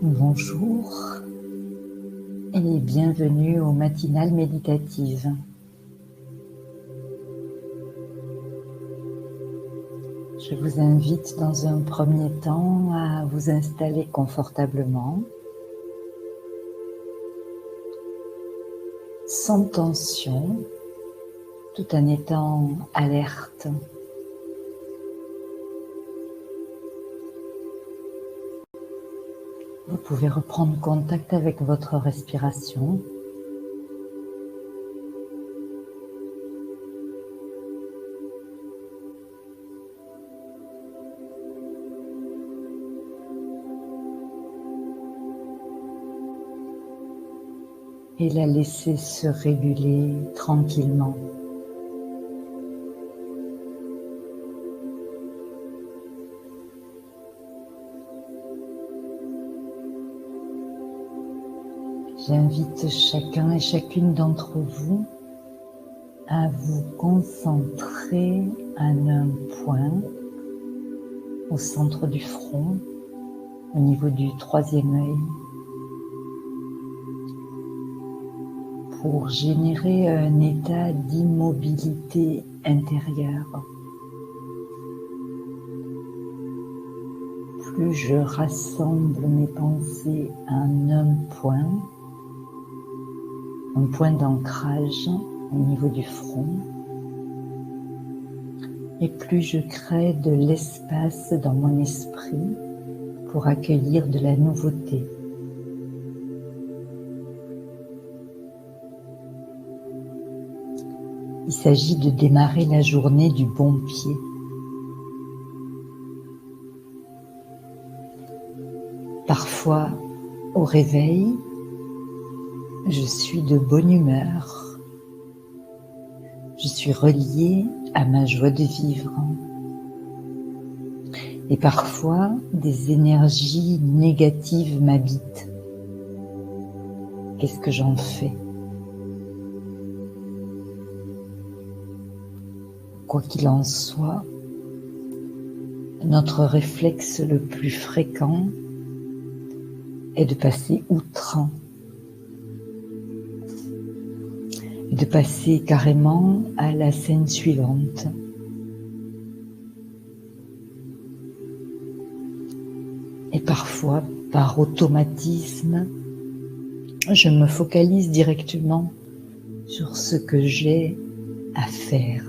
Bonjour et bienvenue aux matinales méditatives. Je vous invite dans un premier temps à vous installer confortablement, sans tension, tout en étant alerte. Vous pouvez reprendre contact avec votre respiration. Et la laisser se réguler tranquillement. J'invite chacun et chacune d'entre vous à vous concentrer en un point au centre du front, au niveau du troisième œil, pour générer un état d'immobilité intérieure. Plus je rassemble mes pensées en un point d'ancrage au niveau du front, et plus je crée de l'espace dans mon esprit pour accueillir de la nouveauté. Il s'agit de démarrer la journée du bon pied. Parfois, au réveil, je suis de bonne humeur. Je suis reliée à ma joie de vivre. Et parfois, des énergies négatives m'habitent. Qu'est-ce que j'en fais ? Quoi qu'il en soit, notre réflexe le plus fréquent est de passer outre, de passer carrément à la scène suivante. Et parfois, par automatisme, je me focalise directement sur ce que j'ai à faire.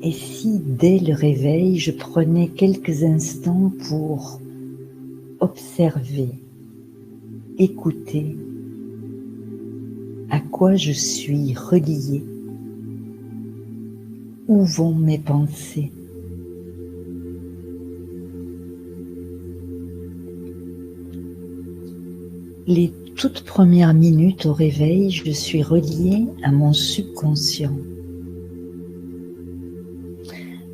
Et si, dès le réveil, je prenais quelques instants pour observer, écouter à quoi je suis reliée, où vont mes pensées. Les toutes premières minutes au réveil, je suis reliée à mon subconscient,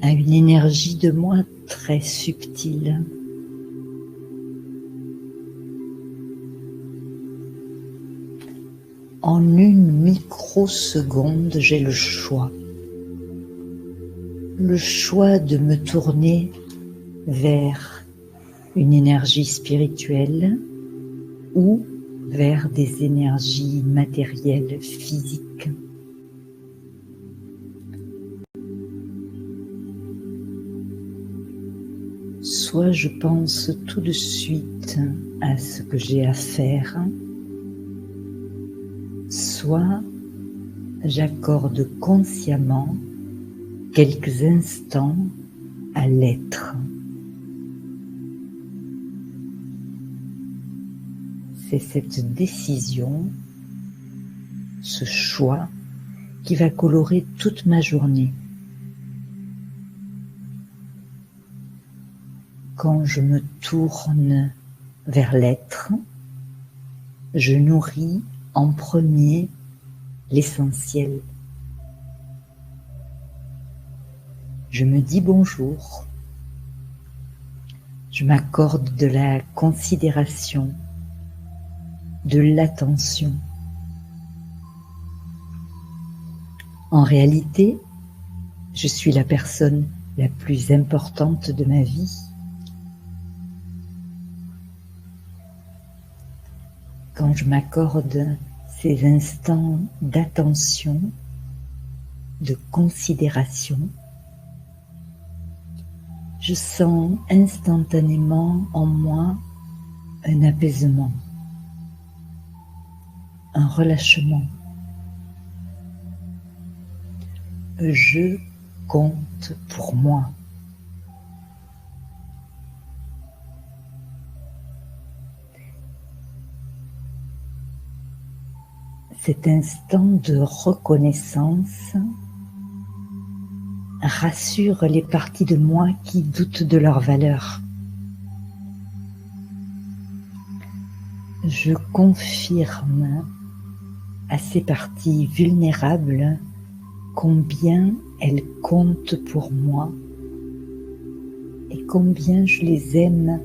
à une énergie de moi très subtile. En une microseconde, j'ai le choix de me tourner vers une énergie spirituelle ou vers des énergies matérielles, physiques. Soit je pense tout de suite à ce que j'ai à faire, soit j'accorde consciemment quelques instants à l'être. C'est cette décision, ce choix qui va colorer toute ma journée. Quand je me tourne vers l'être, je nourris en premier l'essentiel. Je me dis bonjour. Je m'accorde de la considération, de l'attention. En réalité, Je suis la personne la plus importante de ma vie. Quand je m'accorde ces instants d'attention, de considération, je sens instantanément en moi un apaisement, un relâchement. Je compte pour moi. Cet instant de reconnaissance rassure les parties de moi qui doutent de leur valeur. Je confirme à ces parties vulnérables combien elles comptent pour moi et combien je les aime.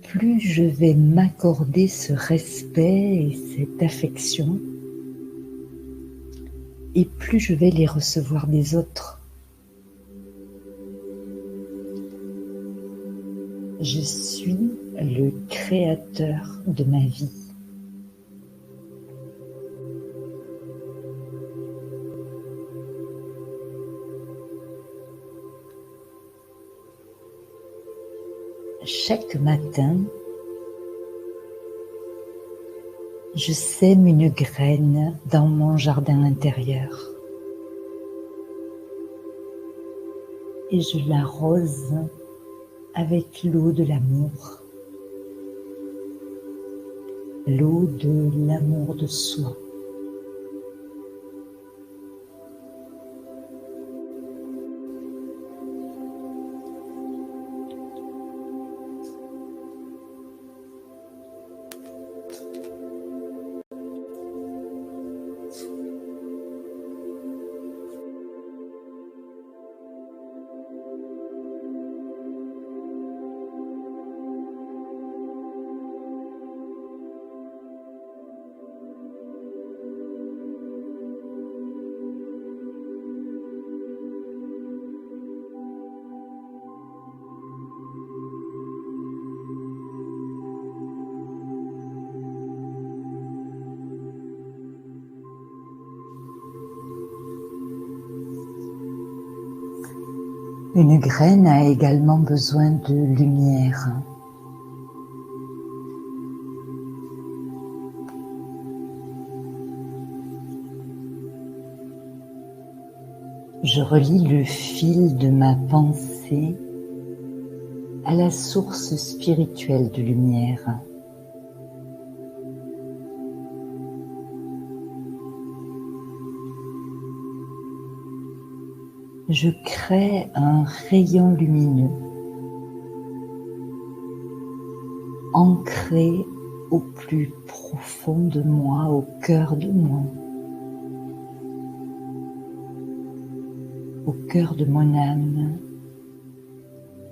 Plus je vais m'accorder ce respect et cette affection, et plus je vais les recevoir des autres. Je suis le créateur de ma vie. Chaque matin, je sème une graine dans mon jardin intérieur et je l'arrose avec l'eau de l'amour, l'eau de l'amour de soi. Une graine a également besoin de lumière. Je relie le fil de ma pensée à la source spirituelle de lumière. Je crée un rayon lumineux, ancré au plus profond de moi, au cœur de moi, au cœur de mon âme,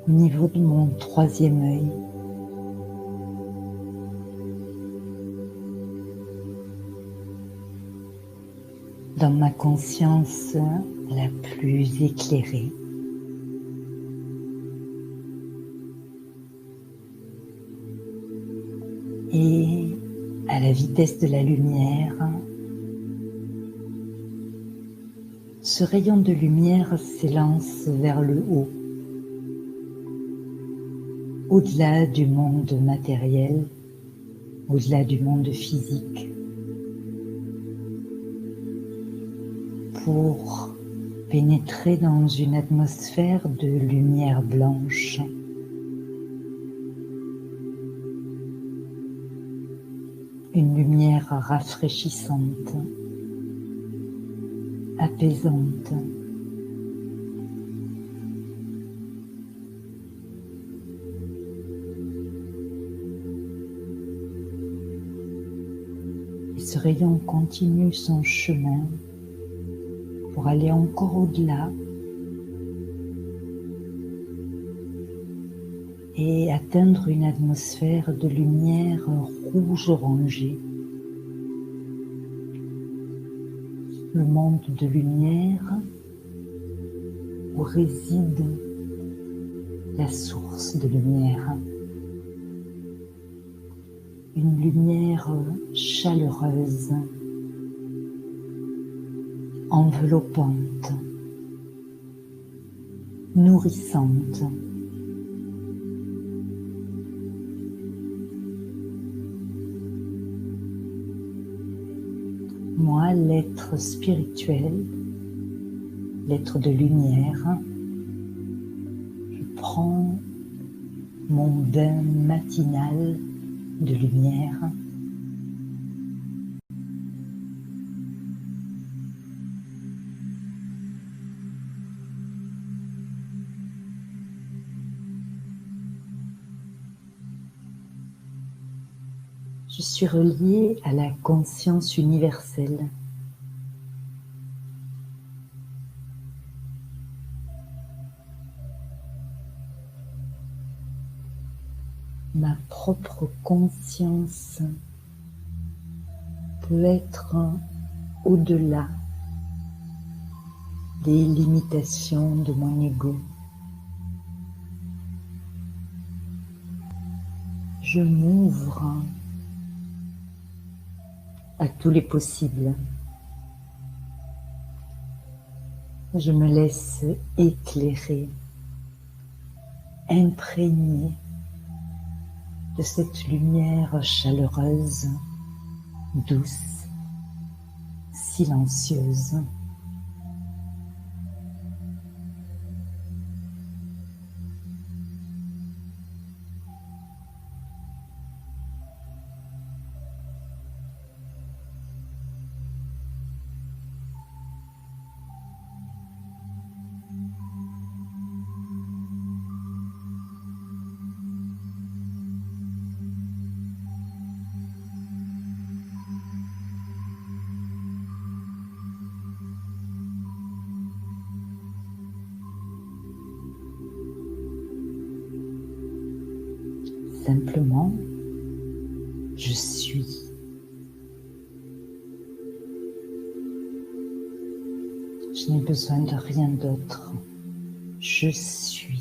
au niveau de mon troisième œil. Dans ma conscience la plus éclairée. Et à la vitesse de la lumière, ce rayon de lumière s'élance vers le haut, au-delà du monde matériel, au-delà du monde physique, pour pénétrer dans une atmosphère de lumière blanche. Une lumière rafraîchissante, apaisante. Et ce rayon continue son chemin pour aller encore au-delà et atteindre une atmosphère de lumière rouge-orangée. Le monde de lumière où réside la source de lumière. Une lumière chaleureuse, enveloppante, nourrissante. Moi, l'être spirituel, l'être de lumière, je prends mon bain matinal de lumière. Je suis reliée à la conscience universelle. Ma propre conscience peut être au-delà des limitations de mon ego. Je m'ouvre à tous les possibles. Je me laisse éclairer, imprégner de cette lumière chaleureuse, douce, silencieuse. Simplement, je suis. Je n'ai besoin de rien d'autre. Je suis.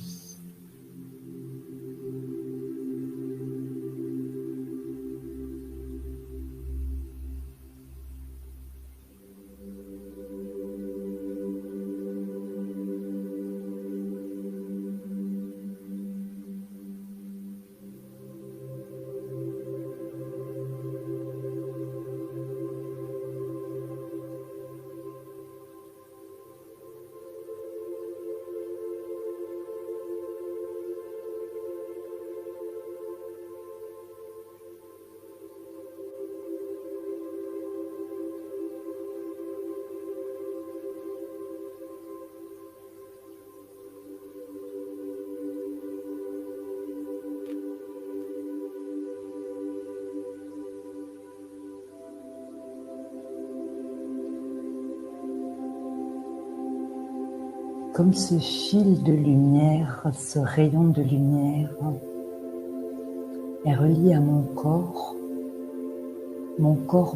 Comme ce fil de lumière, ce rayon de lumière est relié à mon corps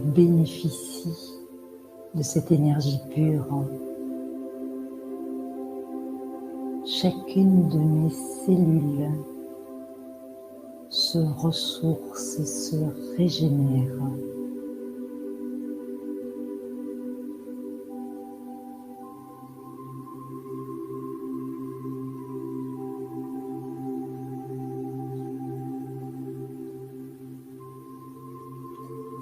bénéficie de cette énergie pure. Chacune de mes cellules se ressource, se régénère.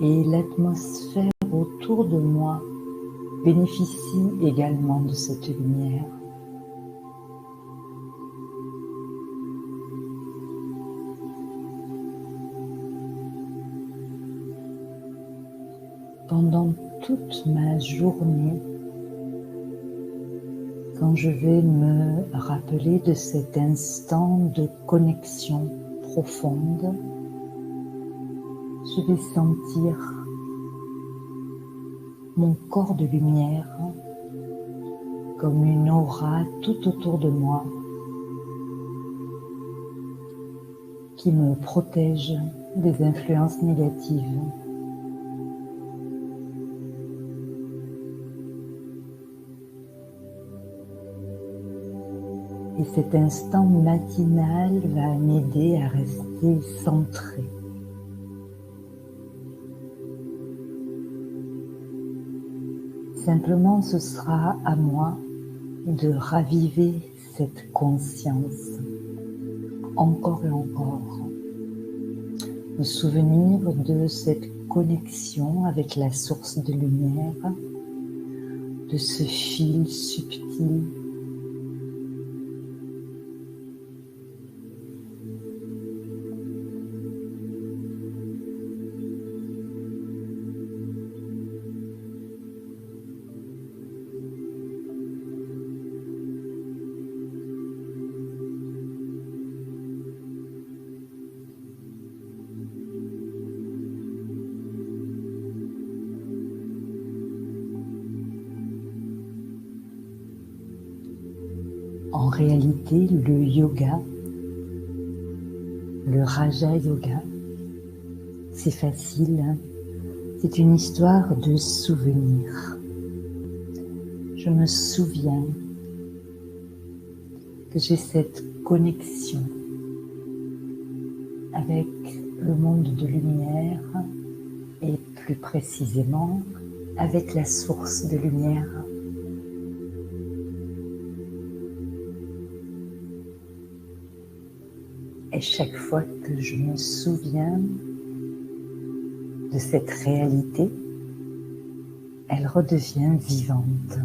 Et l'atmosphère autour de moi bénéficie également de cette lumière. Pendant toute ma journée, quand je vais me rappeler de cet instant de connexion profonde, je vais sentir mon corps de lumière comme une aura tout autour de moi. qui me protège des influences négatives. Et cet instant matinal va m'aider à rester centré. Simplement, ce sera à moi de raviver cette conscience encore et encore. Me souvenir de cette connexion avec la source de lumière, de ce fil subtil En réalité, le yoga, le Raja Yoga, c'est facile, hein? C'est une histoire de souvenirs. Je me souviens que j'ai cette connexion avec le monde de lumière et plus précisément avec la source de lumière. Et chaque fois que je me souviens de cette réalité, elle redevient vivante.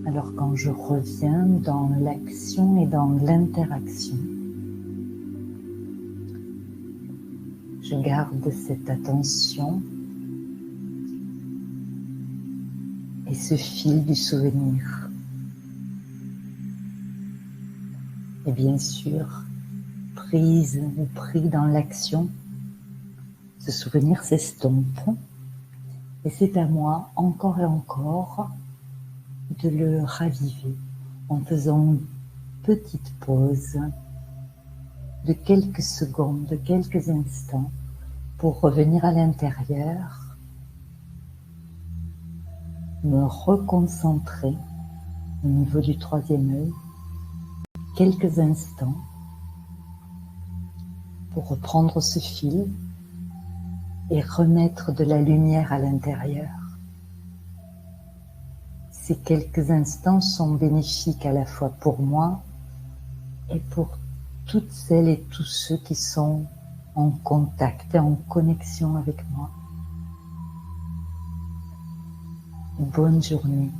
Alors quand je reviens dans l'action et dans l'interaction, je garde cette attention et ce fil du souvenir. Et bien sûr, prise ou pris dans l'action, ce souvenir s'estompe et c'est à moi, encore et encore, de le raviver en faisant une petite pause de quelques secondes, de quelques instants pour revenir à l'intérieur, me reconcentrer au niveau du troisième œil, quelques instants pour reprendre ce fil et remettre de la lumière à l'intérieur. Ces quelques instants sont bénéfiques à la fois pour moi et pour toutes celles et tous ceux qui sont en contact et en connexion avec moi. Bonne journée.